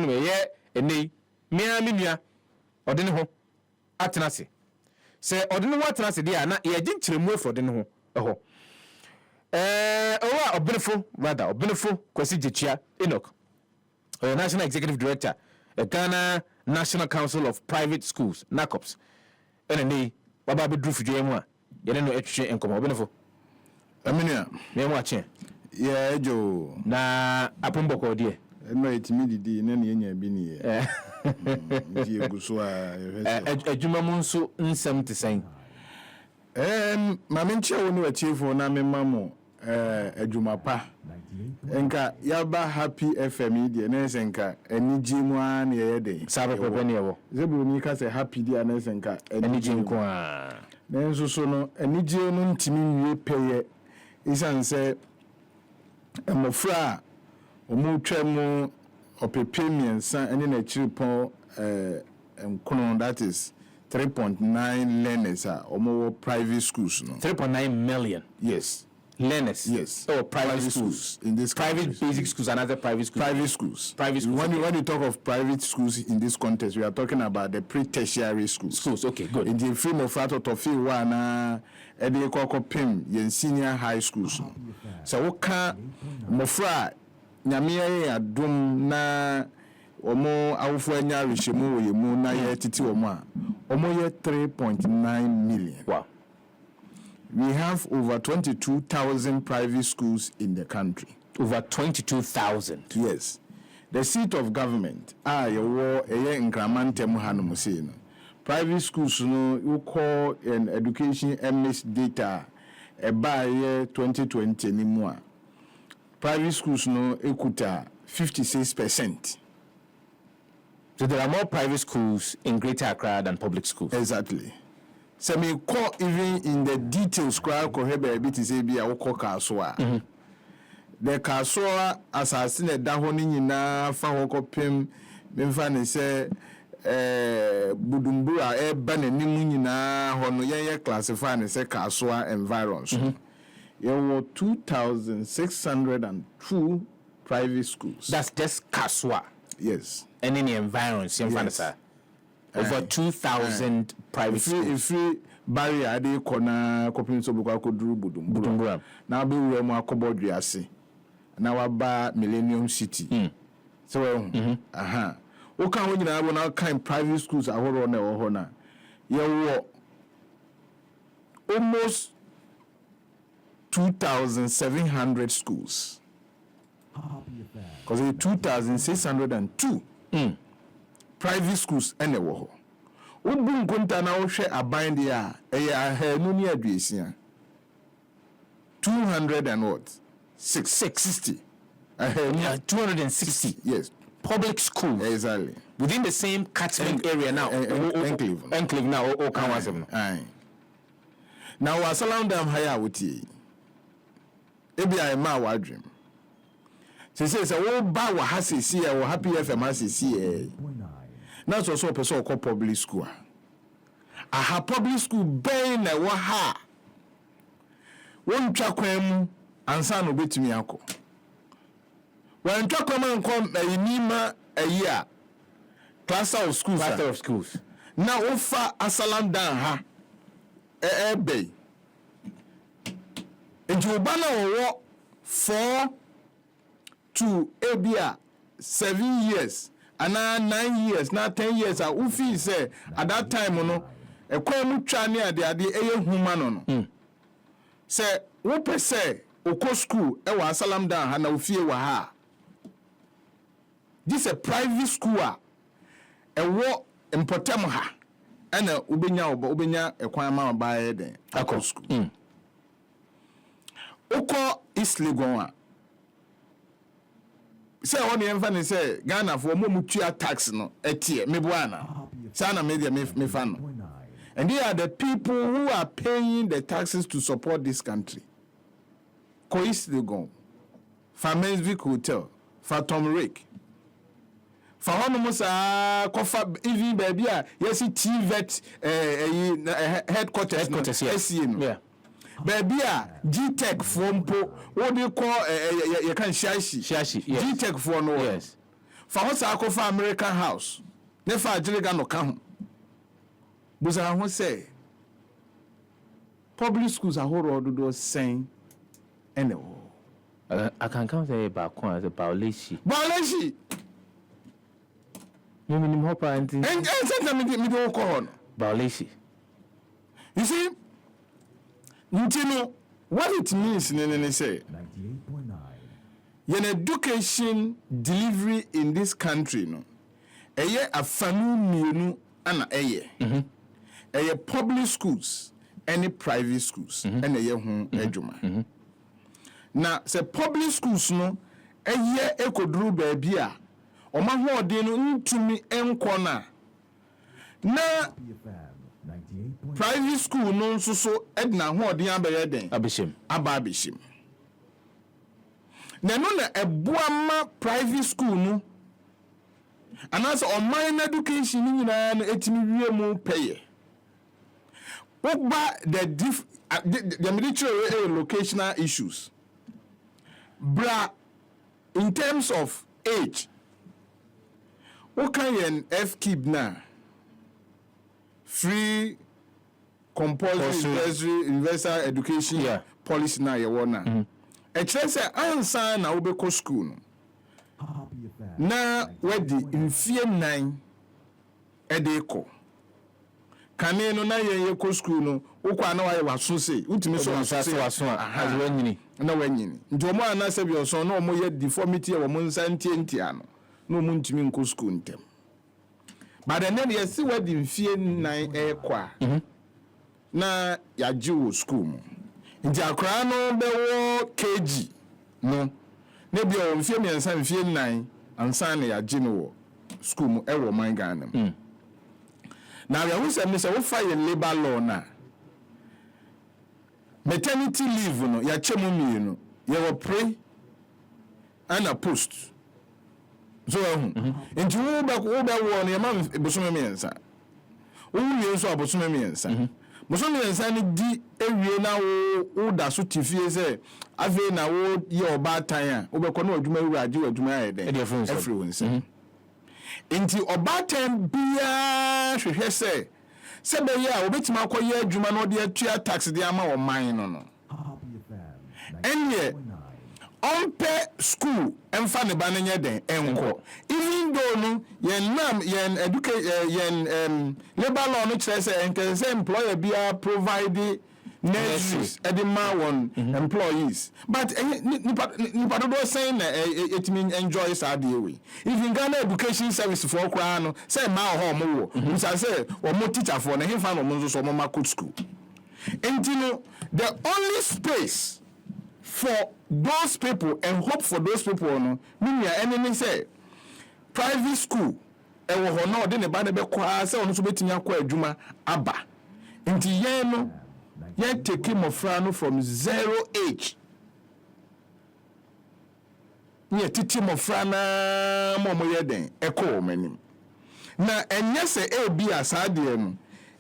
no ye eni mia menua ode ne ho atena se se ode ne ho atena se dia na ye ginkyeremu afo ode ne ho eho owa obenefo Kwesi Gyechia Enoch National Executive Director Ghana National Council of Private Schools NACOPS ene baba be dru fidwe mu a ye ne no etwe enkomo obenefo amenia me mu ache ye jo na apomboko de no etimi didi na ne nya bi ni ye ji eguso a adwuma mu nso nsem te sen ma menche woni wa chiefo na memamo adwuma pa enka yaba Happy FM de na senka aniji mu a na ye de sabe pepe ne wo zebru ni ka se happy de na senka aniji nko a na enso so no aniji no ntimi wie peye isan se emofra omu twemu opepemiensa ene na chiripon enkono that is 3.9 learners omo private schools no 3.9 million yes learners yes private schools in this private country. Basic schools and other private schools when you talk of private schools in this context we are talking about the pre-tertiary schools okay good in the film of frato to feel one ede kokopim yen senior high schools so wo ka mofra nyame ya adom na omo awofo anya rehemu wo yemu na ye titi omo a omo ye 3.9 million. Wow. We have over 22,000 private schools in the country. Over 22,000. Yes. The seat of government yewo eye nkramantem hanom sei no. Private schools no you call an education MS data eba ye 2020 ni mu a. Private schools no ekuta 56%. So there are more private schools in Greater Accra than public schools. Exactly. So me call even in the details kwa ko hebe bi ti say bi a wo kaso a. The kaso assassin e da ho ni nyina fa ho kopem me fa ne say budumbu a e ba nanim nyina ho no ye classify ne say kaso environs. There were 2,602 private schools. That's just Kaswa. Yes. And in the environs, yes. Over 2,000 private schools. If barrier they corner coping so buka koduru budumbu. Now be we mo akobodwe ase. Na waba Millennium City. So aha. O kan ho nyina na kan private schools ahoro na wo ho na. Ye wo almost 2,700 schools. Because 2,602 private schools ene wo ho. Obu nkonta na wo hwe aban de a eya hanu ni aduesia. 200 and what? 660. 260. Yes. Public schools. Exactly. Within the same catchment area now. Enclave now. O Kanwasem. Now was around them higher with you. Ebi I ma wa dream. She says wo ba wa hasisi e wo Happy FM hasisi e. Na so person call public school. Aha public school ben na wo ha. Won twa kwan mu ansa no betumi akọ. Wan twa kwan man kom ayinima ayi a cluster of schools. Na wo fa asalam dan ha. Bay. And you banner wo 4 to ebia 7 years and 9 years now 10 years a ufi say at that time no e kwa mu twa ne ade eye huma no say wo pese oko school e wa asalam dan ha na ufie wa ha. This a private school a e wo importem ha ana ubenya ekwan ma baaye den akọ school. Oko East Legon a say on the emfa say Ghana for mo mutua tax no etie meboana sana media me fa no. And they are the people who are paying the taxes to support this country. Ko East Legon, for Manswick Hotel, for Tom Rick, for Honomosa, Kofa, even baby, yes, TVET headquarters, yes, yeah. Baby, G-Tech from what do you call you can shashi, yes. G-Tech for no, yes. fa ho sa akɔfa American House ne fa agyerega no ka ho busa ho sɛ public schools ahorow dodo sɛn ɛne wɔ I can count say baako as a Bauleshi. Minimum hopper and sometimes me do call on Bauleshi. you see ntino what it means ne say 98.9 yen education delivery in this country no eye afanu mienu ana eye eye public schools any private schools and eye ho adwuma na say public schools no eye ekoduru ba bia oma ho ode no ntumi enko na PFM 98.9 private school no nso so edna ho ode abeye den Abishim. na no na ebuama private school no anase online education ni nyina no etimi wie mu peye Ogba the military locational issues. Bra, in terms of age, what can you FKIB now? Free compulsory universal education policy now you want now. A chance answer na ubeko school no. Na wedi in fear 9 edeko. Kane no na ye ko school no ukwa na waye waso sei utimi so waso as wanyini na wanyini nti omo ana se bi oso na omo ye deformity e wo mo nsa ntientia no na omo ntimi nko school ntem but then ye si wadi mfie 9 kwa na ya jiwo school mo nti akra no bewo kg no na bi o mfie miensa mfie 9 ansa na ya ji no wo school mo e wo man Ghana now you say me say we fire labor law na maternity leave no ya chemu mi no you will pray and a post so into wo ba wo no ya ma bosome miensa wo wie so abosome miensa bosome miensa ni di ewie na wo da so tifie say ave na wo ye oba tan a wo be ko na adwuma wura age adwuma ayede every one inti obaten bia hwehwe se be ya obetima akoye adwuma no de atua tax de ama o man no enye onpe school emfa ne ba nye den enko even though no yen labor law no kire se enke se employer bia provide nurses edema one employees but nipa do saying it mean enjoy sadie we even Ghana education service for kwa no say ma ho mo wo nsa say o mo teacher for na himfa no mo nso so mo ma coach school entino the only space for those people and hope for those people no mean ya enemy say private school e wo ho na o de ne ba de be kwa say ono so betimi akwa adwuma aba enti yen no yet take him of from 0 age. Yet teach him of Frana Momo Yeden, echo many. Now, and yes, a be a sadium,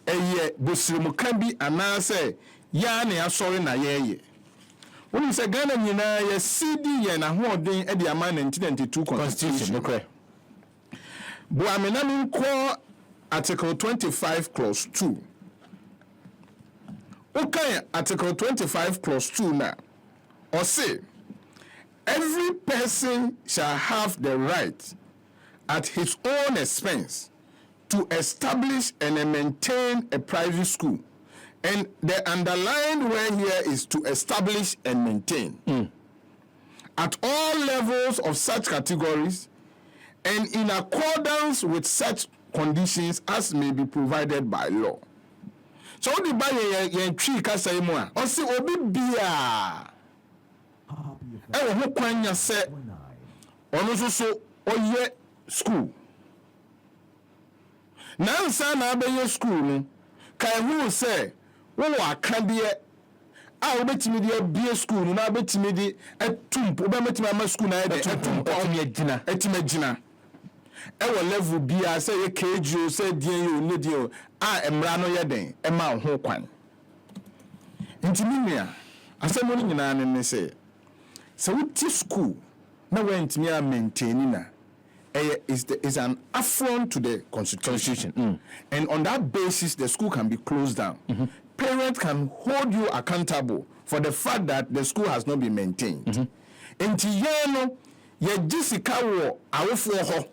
a ye Busimu can be an answer, Yan, sorry, na ye. When you say Ghana, you know, ye CD and a whole day at the amount in 22 constitution. Okay. Buaminamin core Article 25, Clause 2. Okay, Article 25 Clause 2 now. Or say, every person shall have the right at his own expense to establish and maintain a private school. And the underlined word here is to establish and maintain. At all levels of such categories and in accordance with such conditions as may be provided by law. So the buy yen tree kasa mu a o se obi bia e wo ho kwanya se ono so oye school nansa na abaye school no kai hu se wo aka de a obetimi de bie school no na obetimi de etumpo obetimi ama school na de etumpo etimagina ewo level bia say ye KG say dien yo ne dio a emra no ye den e ma ho kwan ntimi nua asemo ni nyina ne say so wuti school na we ntimi a maintain na is an affront to the constitution. And on that basis the school can be closed down. Parents can hold you accountable for the fact that the school has not been maintained. Enti yeno ye jisika wo awofo ho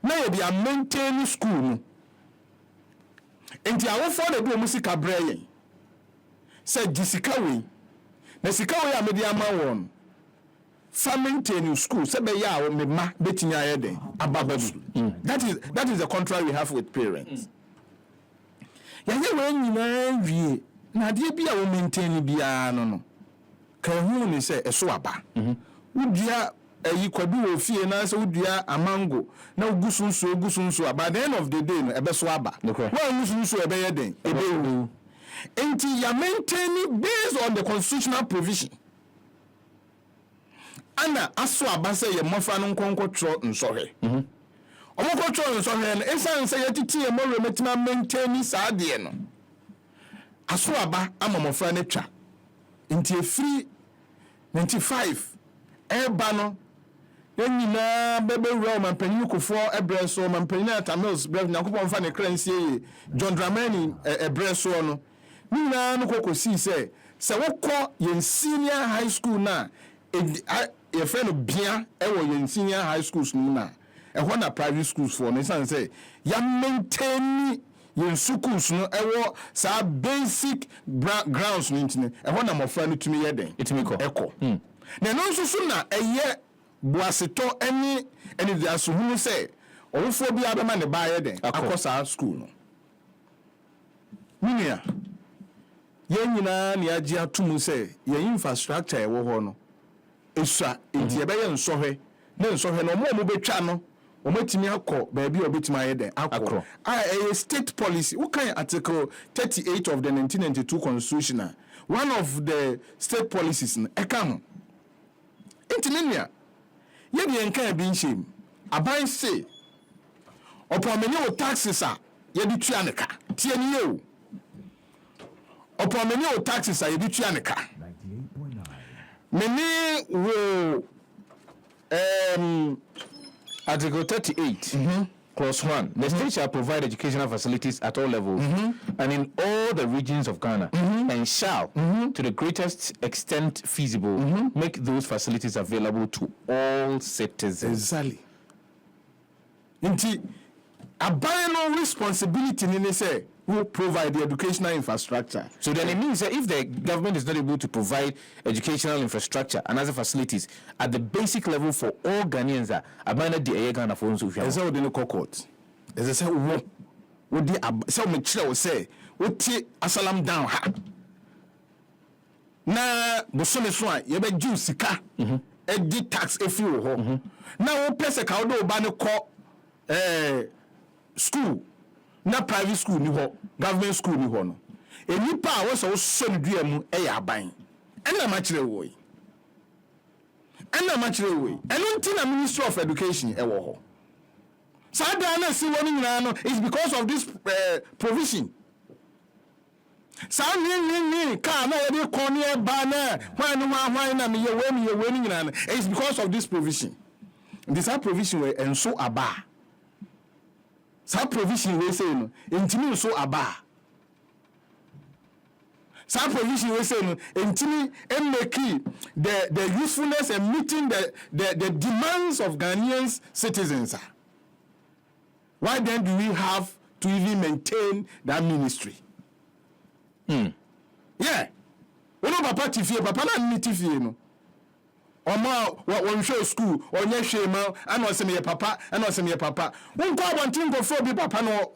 na ye be maintain school no. Enti awofo de do musika braye say jisika we na sika we amedi ama won fa maintain school say be ya me ma betimi ayede abababu. That is the contract we have with parents. Ya ye we nyina wie na de bia wo maintain bia no ka hu ni say eso aba udua ayi kwadu ofie na say udua amango na gusunsu aba. By the end of the day no ebe so aba wa gusunsu ebe ye den ebe wu enti ya maintain based on the constitutional provision. Ana aso aba say ye mofa no nkonko tro nsohwe omoko tro nsohwe no esan say ye titi ye mo remetima maintain saa de no aso aba amamofra ne twa enti efiri 95 eba no nyina bebe wura mampanyin kofo ebreso mampanyin atamils brev nakopon fa ne kransie ye John Dramani ebreso no nyina no kokosi se wokọ yen senior high school na ye friend bia ewo yen senior high schools na ehọ na private schools for no san say ya maintain yen schools no ewo sa basic grounds no ntine ehọ na mofra no tumi ye den etimi ko eko na no nso na eye buaseto eni de asuhunu say owufo bia be ma ne ba ye den akosa school no minia ye nyina ne agi atum say ye infrastructure ewo ho no esua enti ebe ye nsohwe na nsohwe no mo betwa no omatimi akọ baabi obetimi aye den akọ a state policy who can article 38 of the 1992 constitution. One of the state policies ekam intimenia ye de enkan bi nshem aban say opomeni o taxes a ye di tua ne ka tie ni ye o opomeni o taxes a ye di tua ne ka 98.9 meni wo Article 38, clause 1. The state shall provide educational facilities at all levels and in all the regions of Ghana and shall, to the greatest extent feasible, make those facilities available to all citizens. Exactly. Inti abano responsibility ni say who provide the educational infrastructure. So then it means that if the government is not able to provide educational infrastructure and other facilities at the basic level for all Ghanaians, abana di eye Ghana for unso hwa. Ese wo de no court. Ese say wo di say wo mechire wo say wo ti asalam down ha. Na bosome so a ye be ju sika. Edi tax efi wo ho. Na wo pese ka wo do ba ne ko school na private school ni ho government school ni ho no enipa a wo so so dua mu e ya aban ena ma kire wo yi eno nti na Ministry of Education e wo ho sada na si woni nyina no is because of this provision sa ni ka na ye de kon e ba na hwan na me ye we ni nyina no is because of this provision. This provision we enso aba. Sa provision we say no entimi so aba. Sa provision we say no entimi make the usefulness and meeting the demands of Ghanaian citizens. Why then do we have to even maintain that ministry? Yeah. We no papa tifie papa na tifie no. Oma won show school onye hwema ana osem ye papa wonko abontin go for bi papa no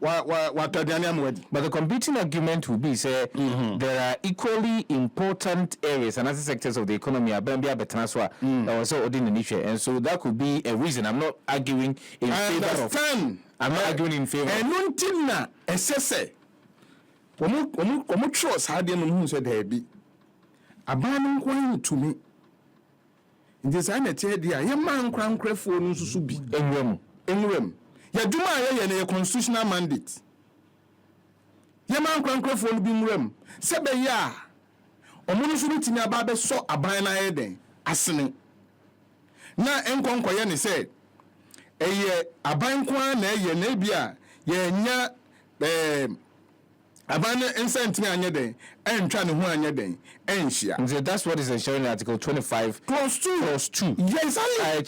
wa tadiane amwadi. But the competing argument will be say there are equally important areas and other sectors of the economy abambia betanaswa also odin initiate, and so that could be a reason. I'm not arguing in favor of. I'm not arguing in favor. Enuntin na esese omu trust ha de no hu so da bi abanu nkwan tumi design ete dia ye man krankrafo no susu bi enwem ya duma ye na constitutional mandate ye man krankrafo no bi nwem se be ya omo no so bitimi aba be so aban na ye den asene na enkonkoye ne say eye aban kwa na eye na bia ye nya aban insentime anye den entwa ne ho anye den enhia. And so that's what is ensuring in Article 25 Clause 2. Yes,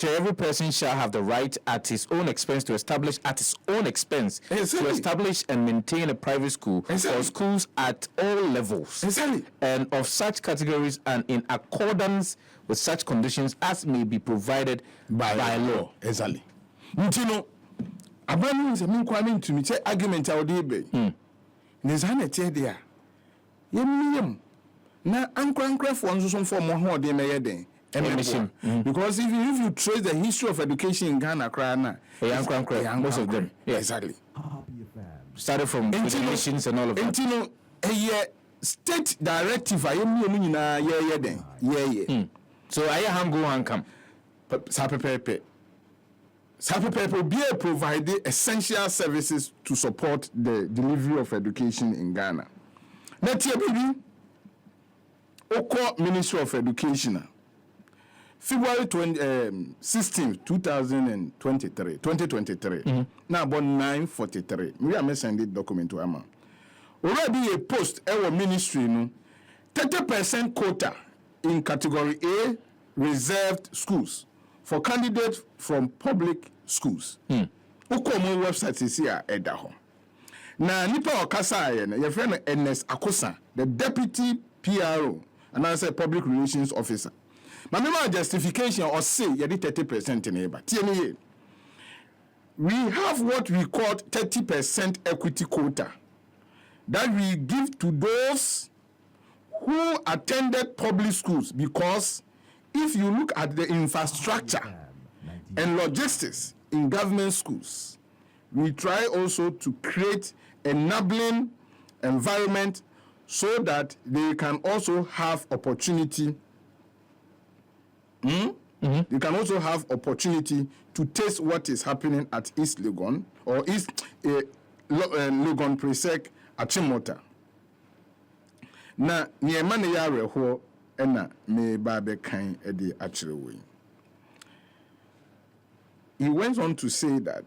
every person shall have the right at his own expense to establish Exactly. to establish and maintain a private school Exactly. or schools at all levels Exactly. and of such categories and in accordance with such conditions as may be provided by law. Exactly. Ntino abanu se min kwa min tumi che argument a odi be. Ne zane tie dia. Yemiyem na ankrankрафo nso so for mo ho de meye den. Emission. Because if you trace the history of education in Ghana cry na Most of them. Yes. Exactly. Started from regulations and all of that. Ntino eye state directive ayemiyem nyina ye den. Ye. So I hang go hang come. Sapepepe be provide essential services to support the delivery of education in Ghana. Next year, baby, Oko Ministry of Education, February 16, 2023. Now about 9:43. We are sending the document to Ama. Already a post our ministry no 30% quota in category A reserved schools for candidates from public schools. Ukomo website is here edaho. Na nipa okasa aye na your friend Ernest Akosa, the deputy PRO and I say public relations officer. My member justification or say you did 30% in eba. TNA. We have what we call 30% equity quota that we give to those who attended public schools, because if you look at the infrastructure and logistics in government schools, we try also to create enabling environment so that they can also have opportunity. They can also have opportunity to taste what is happening at East Legon or East Legon Presec Achimota. Na niema ne yare ho ena me ba be kan e de akire we. He went on to say that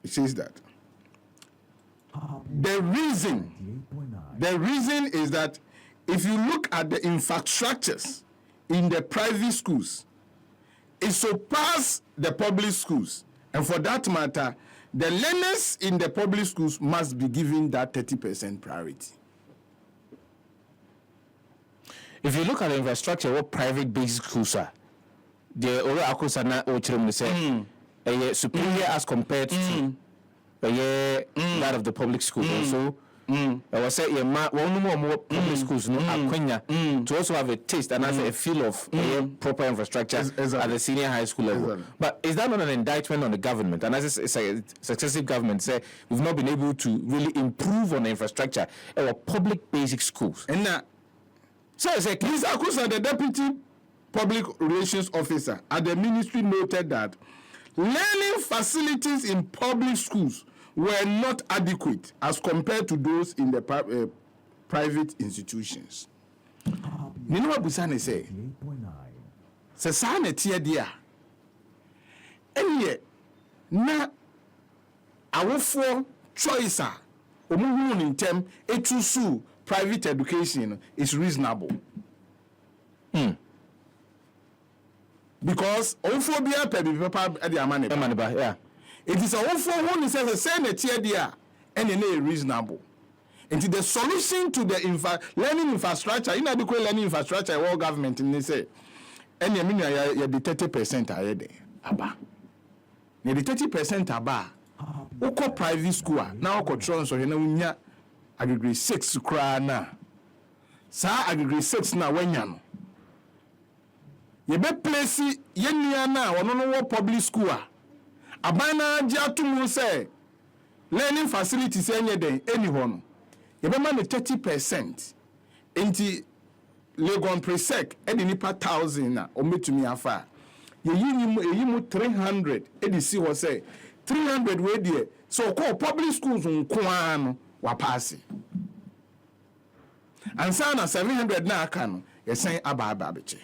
it says that the reason is that if you look at the infrastructures in the private schools, it surpasses the public schools, and for that matter, the learners in the public schools must be given that 30% priority. If you look at the infrastructure, what private basic schools are, the Oro Akosana Ochirem say, superior as compared to that of the public school. Also, I was saying, one more public schools, no, to also have a taste and have a feel of proper infrastructure at the senior high school level. But is that not an indictment on the government? And as a successive government say, we've not been able to really improve on the infrastructure at our public basic schools. And now, so I say, Mr. Akusa, the deputy public relations officer at the ministry, noted that learning facilities in public schools were not adequate as compared to those in the private institutions. You know what Busane say? Sasane tia dia. Eye na awofo choice a omuhu in term etusu private education is reasonable. Because awofo bia pebi papa e dey amane ba, yeah. It is awofo who ni say na tia dia and e reasonable. And the solution to the learning infrastructure, inadequate learning infrastructure, world government in say, and you mean you the 30% ahead aba. You the 30% aba. Oko private school now oko trons so na unya agree 6 kra na. Sa agree 6 na wanya no. You be place ye nua na wono no public school a. Abana gya tumu say learning facilities enye den eni ho no. You be man 30%. Enti Legon Presec edi nipa 1,000 na ometumi afa. Ye yimu 300 edi si ho say 300 we die so call public schools nko ano wa pass. And sana 700 na aka no yɛsan aba abɛkyɛ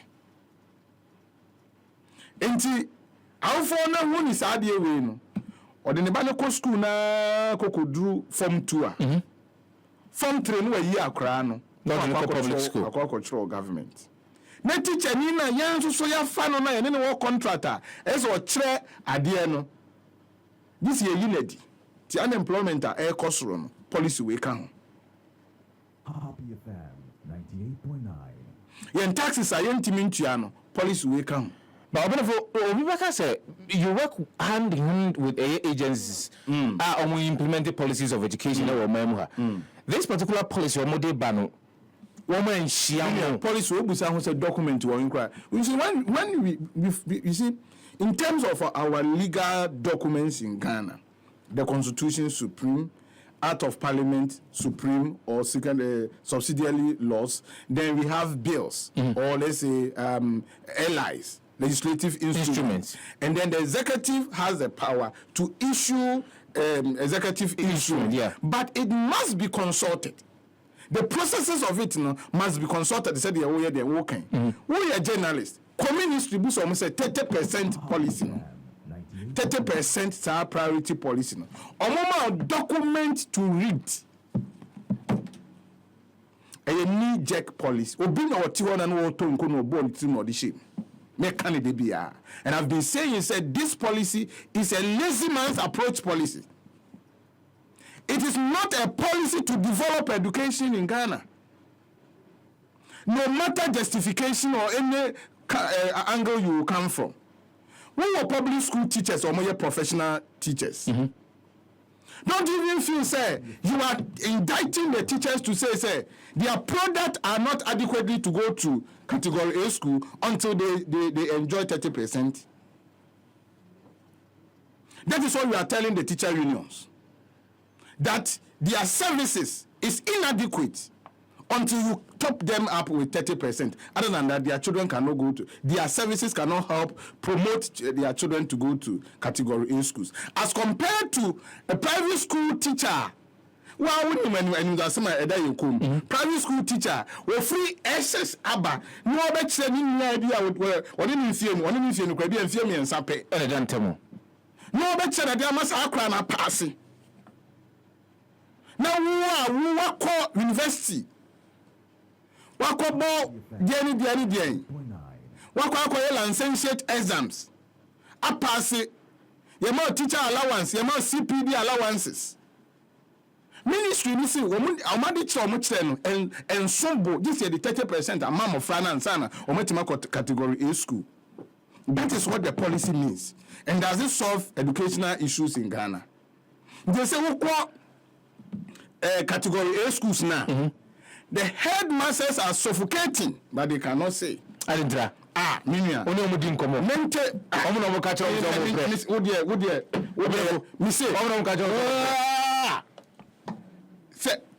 enti awofo na hu ni saa de we no ɔde ne ba ne kɔ school na kokoduru form 2 a form 3 no wayi akora no Not in the public school. akɔkɔkyerɛ government na teacher ni na yɛn nso so yɛfa no na yɛne ne wɔ contract a ɛsɛ ɔkyerɛ adeɛ no this year yi na di ti unemployment a ɛkɔ soro no policy we ka ho Happy FM 98.9. yɛn taxes a yɛntimi ntua no policy we ka ho But Obibaka said you work hand in hand with agencies are implementing policies of education or this particular policy or model ban woman policy we busa ho say document we inquire you see when we you see in terms of our legal documents in Ghana the constitution supreme act of parliament supreme or second subsidiary laws then we have bills or let's say allies legislative instruments and then the executive has the power to issue executive instrument but it must be consulted. The processes of it must be consulted. They said they're working. We are journalists. Communist books almost say 30% policy. 30% priority policy. A document to read. A knee-jerk policy. Obi na wati wana no to nko no bo nti no de shame. Me kan de bia. And I've been saying said this policy is a lazy man's approach policy. It is not a policy to develop education in Ghana. No matter justification or any angle you come from. We were public school teachers or more professional teachers. Don't even feel say you are indicting the teachers to say their product are not adequately to go to category A school until they enjoy 30%. That is what we are telling the teacher unions. That their services is inadequate until you top them up with 30%. Other than that, their children cannot go to, their services cannot help promote their children to go to category A schools. As compared to a private school teacher, private school teacher, we free access aba, no bet any idea what didn't see him, one didn't see him, and see me and sape. No bet that there must have passing. Now we work university. Wako bo diani. Wako licentiate exams. A pass it. Yemo teacher allowance, yemo CPD allowances. Ministry ni si omadi cha omucheno and sombo this is the 30% amount of finance sana ometima category A school. That is what the policy means. And does it solve educational issues in Ghana? They say wako category A schools now. The headmasters are suffocating, but they cannot say. Alindra. Minya. Only omudin komo. Mente. Omuno mukacho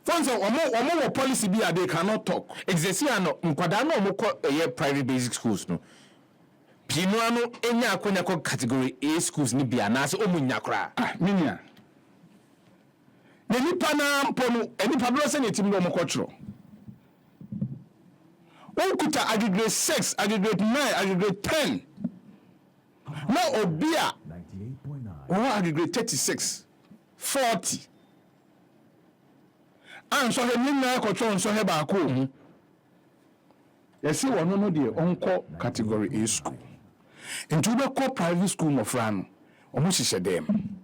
omo policy be they cannot talk. Exercise ano nkwada no omukọ private basic schools no. Pino ano enya akonya ko category A schools ni bia na se omunya kra. Minya. Ne nipa na mpono enipa bro se ne tim no omukọtro. Onkuta aggregate 6, aggregate 9, aggregate 10. Now Obia 98.9. aggregate 36, 40. And so he nina control so he baako. Yes, see one no dey onko category A school. Into the core private school mo frano. Omo hihye dem.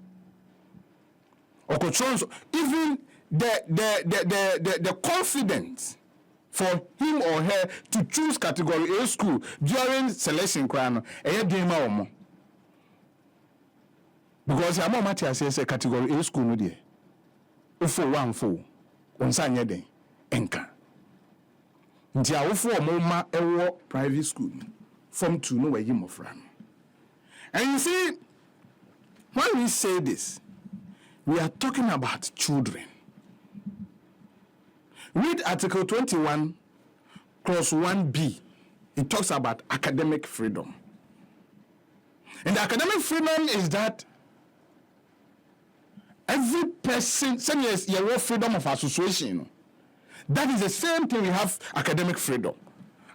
Okochon even the confidence for him or her to choose category A school during selection crown dey ma omo. Because your mama tell say category A school no dey. Ofo one fo onsa nye den enka. Nti awofo omo ma ewo private school from 2 no we him ofra. And you see when we say this we are talking about children. Read Article 21, Clause 1B. It talks about academic freedom. And the academic freedom is that every person, same as your freedom of association. That is the same thing we have academic freedom.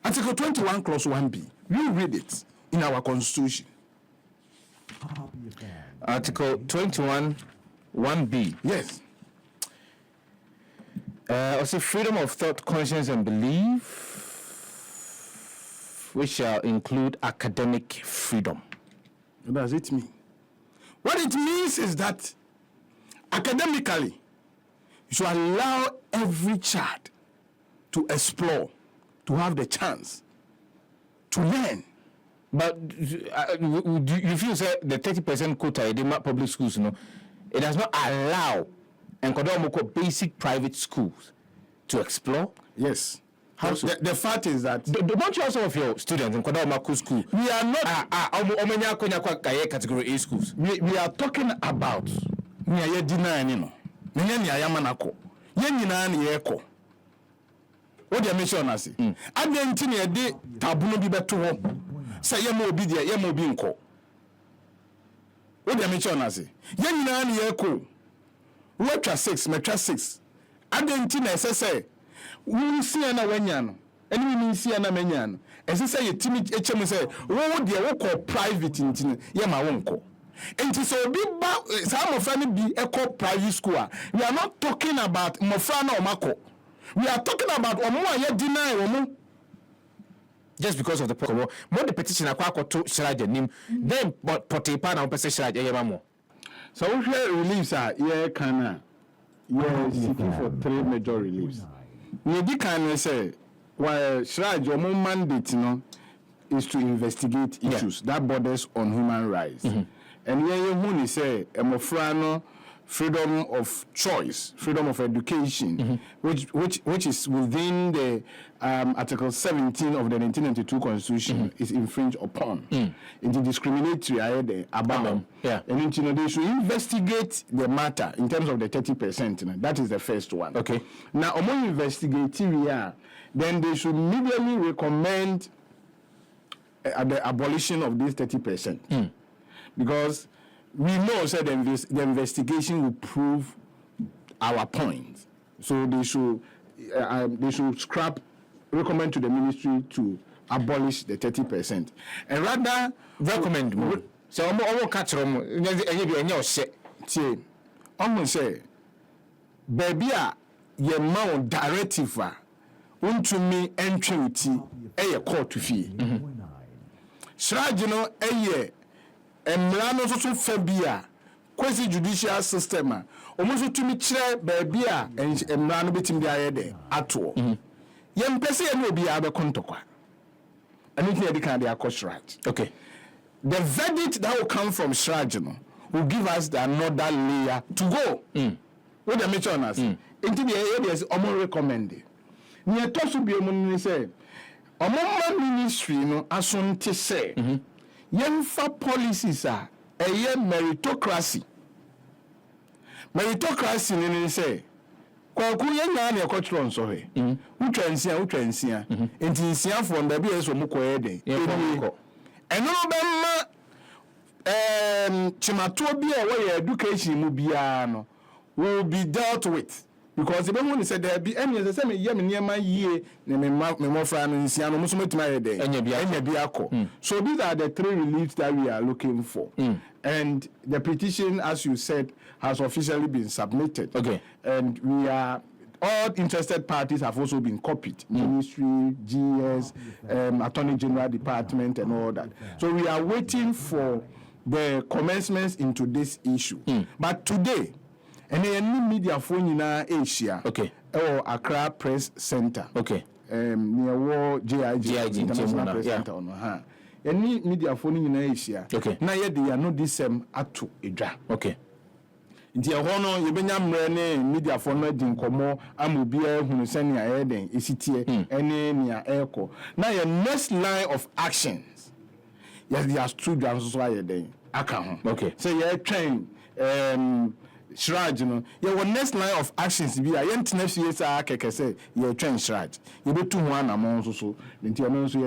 Article 21 clause 1b. You read it in our constitution. Happy FM. Article 21, 1b. Yes. Also, freedom of thought, conscience, and belief, which shall include academic freedom. What does it mean? What it means is that academically, you should allow every child to explore, to have the chance to learn. But do you feel that the 30% quota in the public schools, it does not allow and basic private schools to explore? Yes. How so? The fact is that Don't you also of your students in Kodamako school? we are not. Category A schools. We are talking about nia ye deny no nia nia ya manako ye nyina na ye ko wo de mention na se adenti na ye de tabuno bi beto ho say ye ma obi de ye ma obi nko wo de mention na se ye nyina na ye ko wo twa 6 metwa 6 adenti na ese say wo sia na wanya no eni mi sia na manya no ese say ye timi echem say wo de wo ko private ntini ye ma wo nko. And so some of them be eco private school. We are not talking about Mofrana or Mako. We are talking about Omo ye deny Omo. Just because of the more the petition akwa to Shiraja nim, then but Potepa na person Shiraja yamamo. So we share reliefs are yeah kana yeah seeking for 3 major reliefs. We di can say while Shiraja Omo mandate no is to investigate issues that borders on human rights. And here you say Mofrano freedom of choice, freedom of education, which is within the Article 17 of the 1992 Constitution is infringed upon. In the discriminatory about and they should investigate the matter in terms of the 30%. That is the first one. Okay. Now among investigative, then they should immediately recommend the abolition of this 30%. Because we know that the investigation will prove our point. So they should recommend to the ministry to abolish the 30%. And rather Recommend more. So Omo catch them almost say baby ye ma directive untumi entry uti eye court fee. Sraj no eye Emra no so fa bia quasi judicial system a omo tumi kire ba bia emra no betim dia ye de ato ye mpese ye no bia be kontokwa anything you can dey Sraj. Okay. The verdict that will come from Sraj no will give us another layer to go. What the mention us into the areas omo recommend ni etoso bi omo ni say omo ministry no asonte say yemfa policies a eye meritocracy ni say kwaku yenya na ekotro nso he utwa nsia enti nsia fo nda bi eso mukoye den eno bemma chimato bi a we education mu bia no will be dealt with. Because the one said there be any as I say me near my year, me more friend in Siano, Muslim to my day, and so these are the 3 reliefs that we are looking for. And the petition, as you said, has officially been submitted. Okay. And we are all interested parties have also been copied. Ministry, GS, Attorney General Department, and all that. So we are waiting for the commencements into this issue. But today, and any media phone in Asia, okay, or Accra Press Center, okay, near GIG International Press Center, any media phone in Asia, okay, now yet they are not this atu edra, okay. Nti hono yebenya mre ne media phone no di nkomo amobia hunu sene ayeden esitie ene nia eko na your next line of actions yes they are students so ayeden aka ho okay so you train Shraj no your next line of actions bi a yentena fie sa akeke say you train Shraj you be tu ho anamon so nti ono so ye